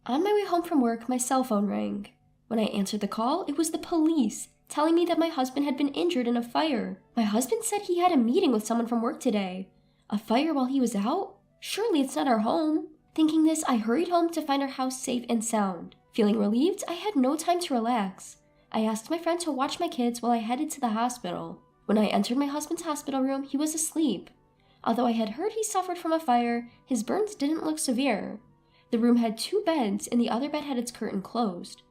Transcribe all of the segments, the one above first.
On my way home from work, my cell phone rang. When I answered the call, it was the police, telling me that my husband had been injured in a fire. My husband said he had a meeting with someone from work today. A fire while he was out? Surely it's not our home. Thinking this, I hurried home to find our house safe and sound. Feeling relieved, I had no time to relax. I asked my friend to watch my kids while I headed to the hospital. When I entered my husband's hospital room, he was asleep. Although I had heard he suffered from a fire, his burns didn't look severe. The room had 2 beds, and the other bed had its curtain closed.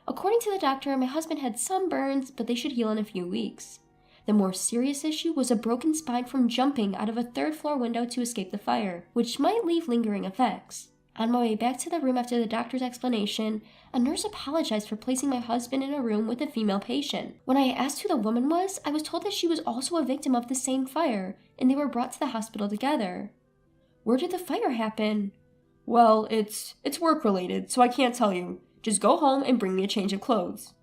According to the doctor, my husband had some burns, but they should heal in a few weeks. The more serious issue was a broken spine from jumping out of a 3rd-floor window to escape the fire, which might leave lingering effects. On my way back to the room after the doctor's explanation, a nurse apologized for placing my husband in a room with a female patient. When I asked who the woman was, I was told that she was also a victim of the same fire, and they were brought to the hospital together. Where did the fire happen? Well, it's work-related, so I can't tell you. Just go home and bring me a change of clothes.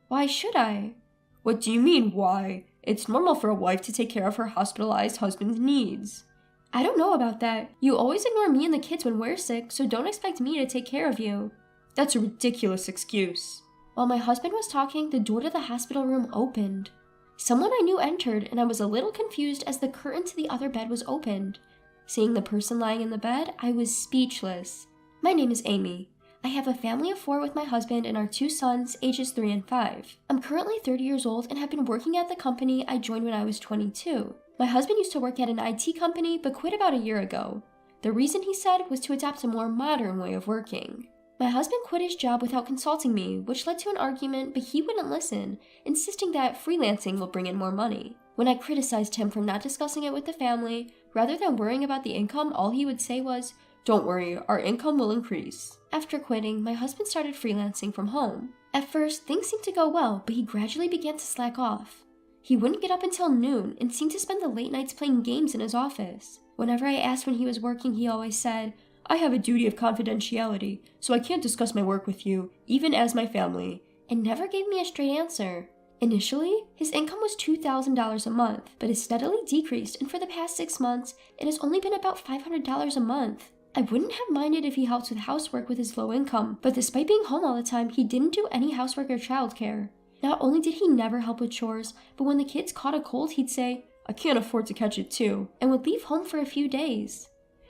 Why should I? What do you mean, why? It's normal for a wife to take care of her hospitalized husband's needs. I don't know about that. You always ignore me and the kids when we're sick, so don't expect me to take care of you. That's a ridiculous excuse. While my husband was talking, the door to the hospital room opened. Someone I knew entered, and I was a little confused as the curtain to the other bed was opened. Seeing the person lying in the bed, I was speechless. My name is Amy. I have a family of 4 with my husband and our 2 sons, ages 3 and 5. I'm currently 30 years old and have been working at the company I joined when I was 22. My husband used to work at an IT company but quit about a year ago. The reason, he said, was to adopt a more modern way of working. My husband quit his job without consulting me, which led to an argument, but he wouldn't listen, insisting that freelancing will bring in more money. When I criticized him for not discussing it with the family, rather than worrying about the income, all he would say was, "Don't worry, our income will increase." After quitting, my husband started freelancing from home. At first, things seemed to go well, but he gradually began to slack off. He wouldn't get up until noon and seemed to spend the late nights playing games in his office. Whenever I asked when he was working, he always said, "I have a duty of confidentiality, so I can't discuss my work with you, even as my family," and never gave me a straight answer. Initially, his income was $2,000 a month, but has steadily decreased, and for the past 6 months, it has only been about $500 a month. I wouldn't have minded if he helped with housework with his low income, but despite being home all the time, he didn't do any housework or childcare. Not only did he never help with chores, but when the kids caught a cold, he'd say, "I can't afford to catch it too," and would leave home for a few days.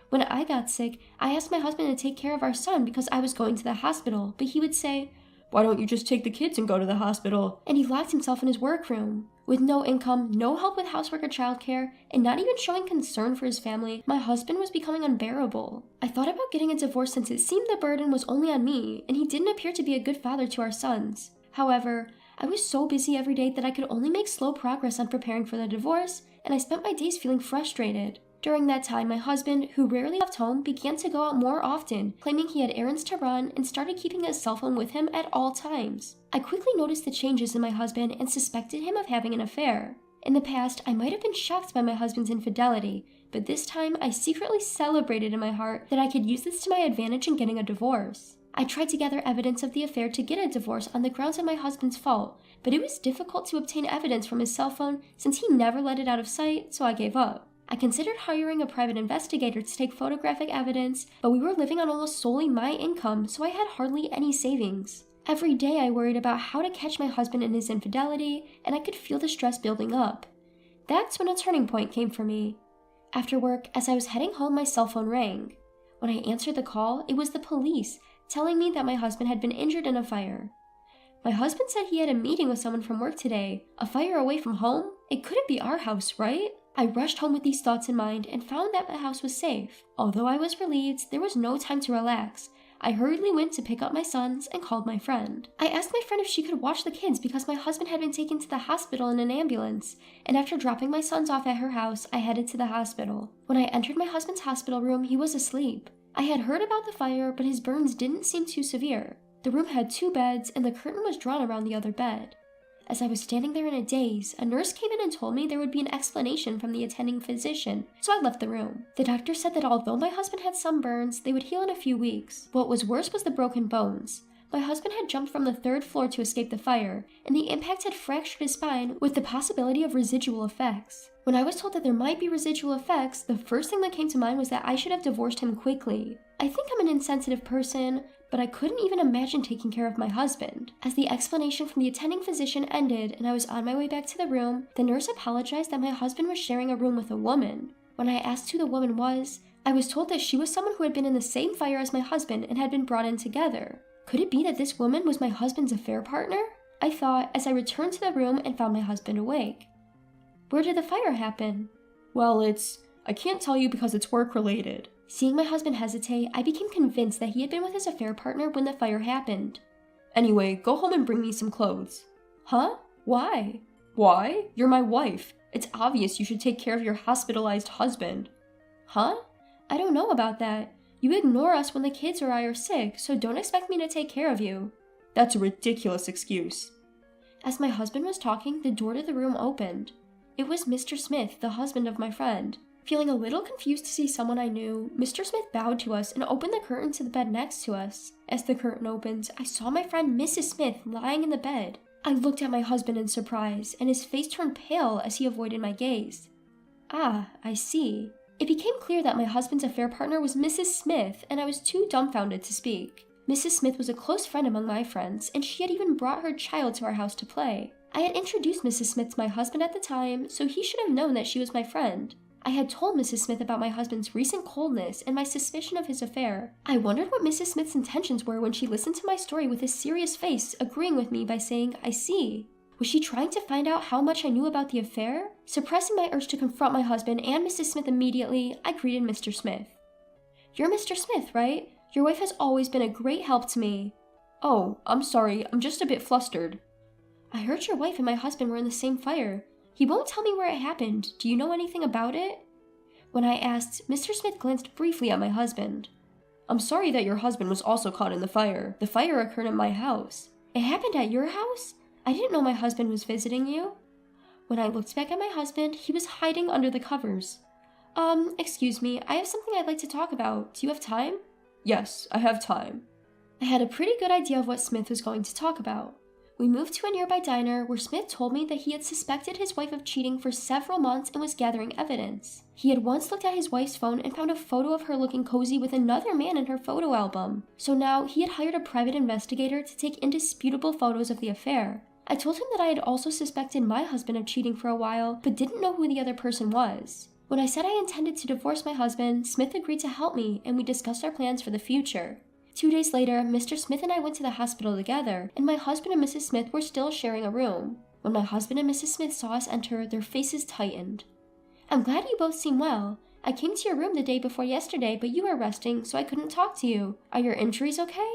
When I got sick, I asked my husband to take care of our son because I was going to the hospital, but he would say, "Why don't you just take the kids and go to the hospital?" And he locked himself in his workroom. With no income, no help with housework or childcare, and not even showing concern for his family, my husband was becoming unbearable. I thought about getting a divorce since it seemed the burden was only on me, and he didn't appear to be a good father to our sons. However, I was so busy every day that I could only make slow progress on preparing for the divorce, and I spent my days feeling frustrated. During that time, my husband, who rarely left home, began to go out more often, claiming he had errands to run and started keeping his cell phone with him at all times. I quickly noticed the changes in my husband and suspected him of having an affair. In the past, I might have been shocked by my husband's infidelity, but this time I secretly celebrated in my heart that I could use this to my advantage in getting a divorce. I tried to gather evidence of the affair to get a divorce on the grounds of my husband's fault, but it was difficult to obtain evidence from his cell phone since he never let it out of sight, so I gave up. I considered hiring a private investigator to take photographic evidence, but we were living on almost solely my income, so I had hardly any savings. Every day I worried about how to catch my husband in his infidelity, and I could feel the stress building up. That's when a turning point came for me. After work, as I was heading home, my cell phone rang. When I answered the call, it was the police, telling me that my husband had been injured in a fire. My husband said he had a meeting with someone from work today. A fire away from home? It couldn't be our house, right? I rushed home with these thoughts in mind and found that the house was safe. Although I was relieved, there was no time to relax. I hurriedly went to pick up my sons and called my friend. I asked my friend if she could watch the kids because my husband had been taken to the hospital in an ambulance, and after dropping my sons off at her house, I headed to the hospital. When I entered my husband's hospital room, he was asleep. I had heard about the fire, but his burns didn't seem too severe. The room had 2 beds, and the curtain was drawn around the other bed. As I was standing there in a daze, a nurse came in and told me there would be an explanation from the attending physician, so I left the room. The doctor said that although my husband had some burns, they would heal in a few weeks. What was worse was the broken bones. My husband had jumped from the 3rd floor to escape the fire, and the impact had fractured his spine with the possibility of residual effects. When I was told that there might be residual effects, the first thing that came to mind was that I should have divorced him quickly. I think I'm an insensitive person, but I couldn't even imagine taking care of my husband. As the explanation from the attending physician ended and I was on my way back to the room, the nurse apologized that my husband was sharing a room with a woman. When I asked who the woman was, I was told that she was someone who had been in the same fire as my husband and had been brought in together. Could it be that this woman was my husband's affair partner? I thought as I returned to the room and found my husband awake. Where did the fire happen? Well, I can't tell you because it's work-related. Seeing my husband hesitate, I became convinced that he had been with his affair partner when the fire happened. Anyway, go home and bring me some clothes. Huh? Why? Why? You're my wife. It's obvious you should take care of your hospitalized husband. Huh? I don't know about that. You ignore us when the kids or I are sick, so don't expect me to take care of you. That's a ridiculous excuse. As my husband was talking, the door to the room opened. It was Mr. Smith, the husband of my friend. Feeling a little confused to see someone I knew, Mr. Smith bowed to us and opened the curtain to the bed next to us. As the curtain opened, I saw my friend Mrs. Smith lying in the bed. I looked at my husband in surprise, and his face turned pale as he avoided my gaze. Ah, I see. It became clear that my husband's affair partner was Mrs. Smith, and I was too dumbfounded to speak. Mrs. Smith was a close friend among my friends, and she had even brought her child to our house to play. I had introduced Mrs. Smith to my husband at the time, so he should have known that she was my friend. I had told Mrs. Smith about my husband's recent coldness and my suspicion of his affair. I wondered what Mrs. Smith's intentions were when she listened to my story with a serious face, agreeing with me by saying, "I see." Was she trying to find out how much I knew about the affair? Suppressing my urge to confront my husband and Mrs. Smith immediately, I greeted Mr. Smith. "You're Mr. Smith, right? Your wife has always been a great help to me." "Oh, I'm sorry, I'm just a bit flustered." "I heard your wife and my husband were in the same fire. He won't tell me where it happened. Do you know anything about it?" When I asked, Mr. Smith glanced briefly at my husband. "I'm sorry that your husband was also caught in the fire. The fire occurred at my house." "It happened at your house? I didn't know my husband was visiting you." When I looked back at my husband, he was hiding under the covers. Excuse me, I have something I'd like to talk about. Do you have time?" "Yes, I have time." I had a pretty good idea of what Smith was going to talk about. We moved to a nearby diner where Smith told me that he had suspected his wife of cheating for several months and was gathering evidence. He had once looked at his wife's phone and found a photo of her looking cozy with another man in her photo album. So now he had hired a private investigator to take indisputable photos of the affair. I told him that I had also suspected my husband of cheating for a while, but didn't know who the other person was. When I said I intended to divorce my husband, Smith agreed to help me, and we discussed our plans for the future. 2 days later, Mr. Smith and I went to the hospital together, and my husband and Mrs. Smith were still sharing a room. When my husband and Mrs. Smith saw us enter, their faces tightened. "I'm glad you both seem well. I came to your room the day before yesterday, but you were resting, so I couldn't talk to you. Are your injuries okay?"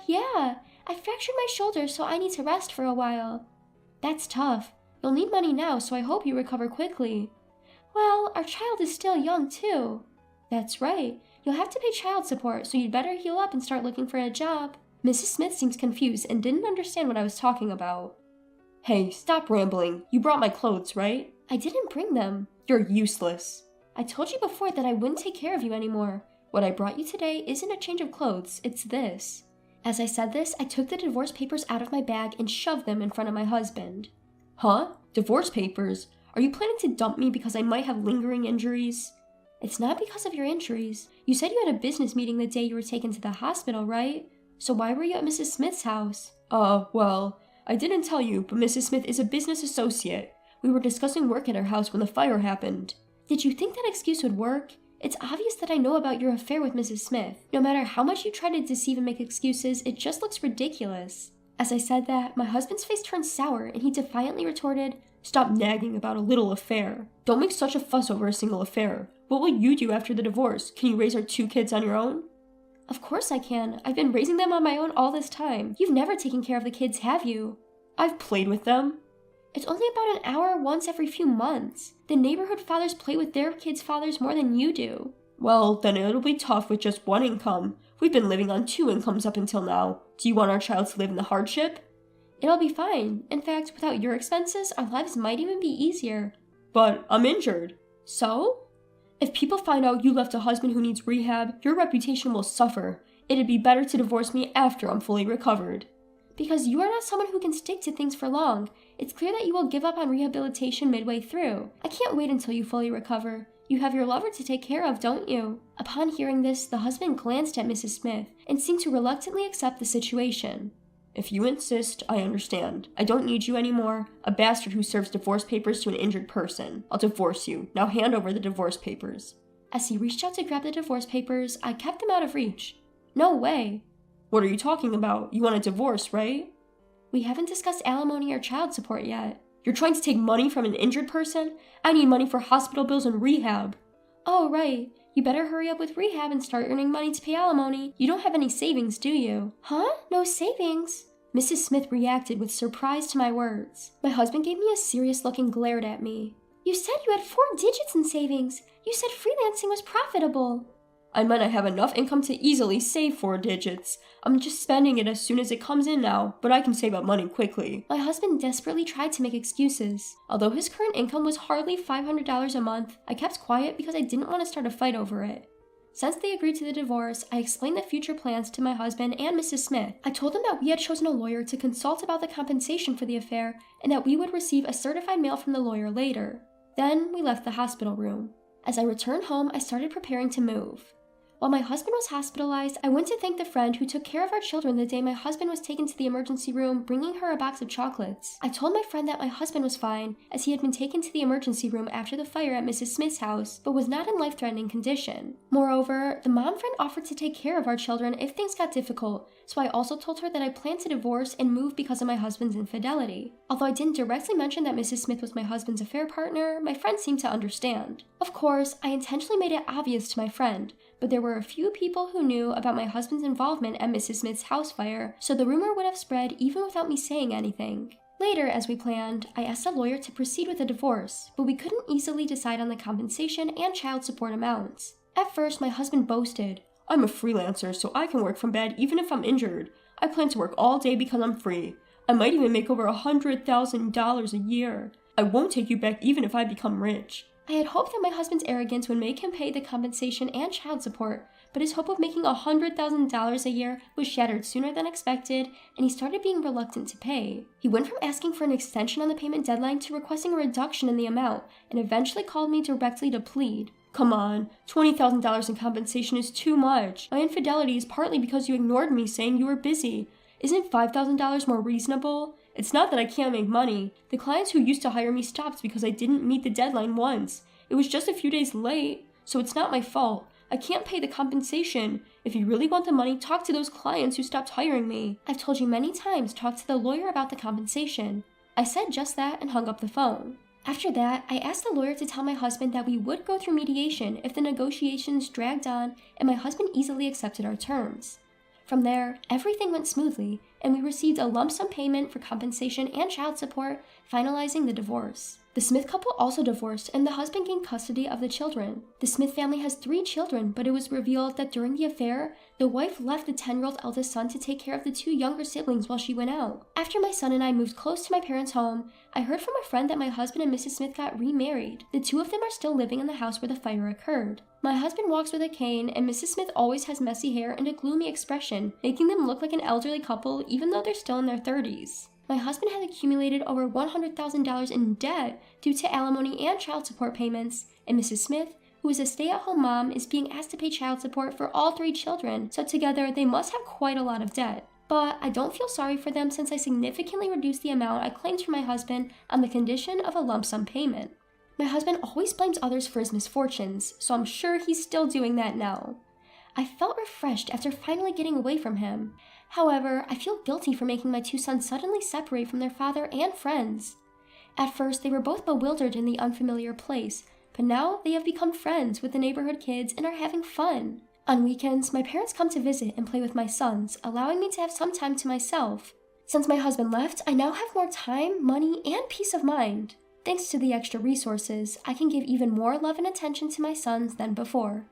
Yeah. I fractured my shoulder, so I need to rest for a while." "That's tough. You'll need money now, so I hope you recover quickly." "Well, our child is still young, too." "That's right. You'll have to pay child support, so you'd better heal up and start looking for a job." Mrs. Smith seemed confused and didn't understand what I was talking about. "Hey, stop rambling. You brought my clothes, right?" "I didn't bring them." "You're useless." "I told you before that I wouldn't take care of you anymore. What I brought you today isn't a change of clothes, it's this." As I said this, I took the divorce papers out of my bag and shoved them in front of my husband. "Huh? Divorce papers? Are you planning to dump me because I might have lingering injuries?" "It's not because of your injuries. You said you had a business meeting the day you were taken to the hospital, right? So why were you at Mrs. Smith's house?" Well, I didn't tell you, but Mrs. Smith is a business associate. We were discussing work at her house when the fire happened." "Did you think that excuse would work? It's obvious that I know about your affair with Mrs. Smith. No matter how much you try to deceive and make excuses, it just looks ridiculous." As I said that, my husband's face turned sour and he defiantly retorted, "Stop nagging about a little affair. Don't make such a fuss over a single affair. What will you do after the divorce? Can you raise our 2 kids on your own?" "Of course I can. I've been raising them on my own all this time. You've never taken care of the kids, have you?" "I've played with them." "It's only about an hour once every few months. The neighborhood fathers play with their kids' fathers more than you do." "Well, then it'll be tough with just one income. We've been living on 2 incomes up until now. Do you want our child to live in the hardship?" "It'll be fine. In fact, without your expenses, our lives might even be easier." "But I'm injured." "So?" "If people find out you left a husband who needs rehab, your reputation will suffer. It'd be better to divorce me after I'm fully recovered." "Because you are not someone who can stick to things for long. It's clear that you will give up on rehabilitation midway through. I can't wait until you fully recover. You have your lover to take care of, don't you?" Upon hearing this, the husband glanced at Mrs. Smith and seemed to reluctantly accept the situation. "If you insist, I understand. I don't need you anymore. A bastard who serves divorce papers to an injured person. I'll divorce you. Now hand over the divorce papers." As he reached out to grab the divorce papers, I kept them out of reach. "No way." "What are you talking about? You want a divorce, right?" "We haven't discussed alimony or child support yet." "You're trying to take money from an injured person? I need money for hospital bills and rehab." "Oh, right. You better hurry up with rehab and start earning money to pay alimony. You don't have any savings, do you?" "Huh? No savings?" Mrs. Smith reacted with surprise to my words. My husband gave me a serious look and glared at me. "You said you had 4 digits in savings. You said freelancing was profitable." "I meant I have enough income to easily save 4 digits. I'm just spending it as soon as it comes in now, but I can save up money quickly." My husband desperately tried to make excuses. Although his current income was hardly $500 a month, I kept quiet because I didn't want to start a fight over it. Since they agreed to the divorce, I explained the future plans to my husband and Mrs. Smith. I told them that we had chosen a lawyer to consult about the compensation for the affair and that we would receive a certified mail from the lawyer later. Then we left the hospital room. As I returned home, I started preparing to move. While my husband was hospitalized, I went to thank the friend who took care of our children the day my husband was taken to the emergency room, bringing her a box of chocolates. I told my friend that my husband was fine, as he had been taken to the emergency room after the fire at Mrs. Smith's house, but was not in life-threatening condition. Moreover, the mom friend offered to take care of our children if things got difficult, so I also told her that I planned to divorce and move because of my husband's infidelity. Although I didn't directly mention that Mrs. Smith was my husband's affair partner, my friend seemed to understand. Of course, I intentionally made it obvious to my friend, but there were a few people who knew about my husband's involvement at Mrs. Smith's house fire, so the rumor would have spread even without me saying anything. Later, as we planned, I asked the lawyer to proceed with a divorce, but we couldn't easily decide on the compensation and child support amounts. At first, my husband boasted, "I'm a freelancer, so I can work from bed even if I'm injured. I plan to work all day because I'm free. I might even make over $100,000 a year. I won't take you back even if I become rich." I had hoped that my husband's arrogance would make him pay the compensation and child support, but his hope of making $100,000 a year was shattered sooner than expected, and he started being reluctant to pay. He went from asking for an extension on the payment deadline to requesting a reduction in the amount, and eventually called me directly to plead. "Come on, $20,000 in compensation is too much. My infidelity is partly because you ignored me saying you were busy. Isn't $5,000 more reasonable? It's not that I can't make money. The clients who used to hire me stopped because I didn't meet the deadline once. It was just a few days late, so it's not my fault. I can't pay the compensation. If you really want the money, talk to those clients who stopped hiring me." "I've told you many times, talk to the lawyer about the compensation." I said just that and hung up the phone. After that, I asked the lawyer to tell my husband that we would go through mediation if the negotiations dragged on, and my husband easily accepted our terms. From there, everything went smoothly, and we received a lump sum payment for compensation and child support, finalizing the divorce. The Smith couple also divorced, and the husband gained custody of the children. The Smith family has 3 children, but it was revealed that during the affair, the wife left the 10-year-old eldest son to take care of the 2 younger siblings while she went out. After my son and I moved close to my parents' home, I heard from a friend that my husband and Mrs. Smith got remarried. The 2 of them are still living in the house where the fire occurred. My husband walks with a cane, and Mrs. Smith always has messy hair and a gloomy expression, making them look like an elderly couple even though they're still in their 30s. My husband has accumulated over $100,000 in debt due to alimony and child support payments, and Mrs. Smith, who is a stay-at-home mom, is being asked to pay child support for all 3 children, so together they must have quite a lot of debt. But I don't feel sorry for them since I significantly reduced the amount I claimed for my husband on the condition of a lump sum payment. My husband always blames others for his misfortunes, so I'm sure he's still doing that now. I felt refreshed after finally getting away from him. However, I feel guilty for making my 2 sons suddenly separate from their father and friends. At first, they were both bewildered in the unfamiliar place, but now they have become friends with the neighborhood kids and are having fun. On weekends, my parents come to visit and play with my sons, allowing me to have some time to myself. Since my husband left, I now have more time, money, and peace of mind. Thanks to the extra resources, I can give even more love and attention to my sons than before.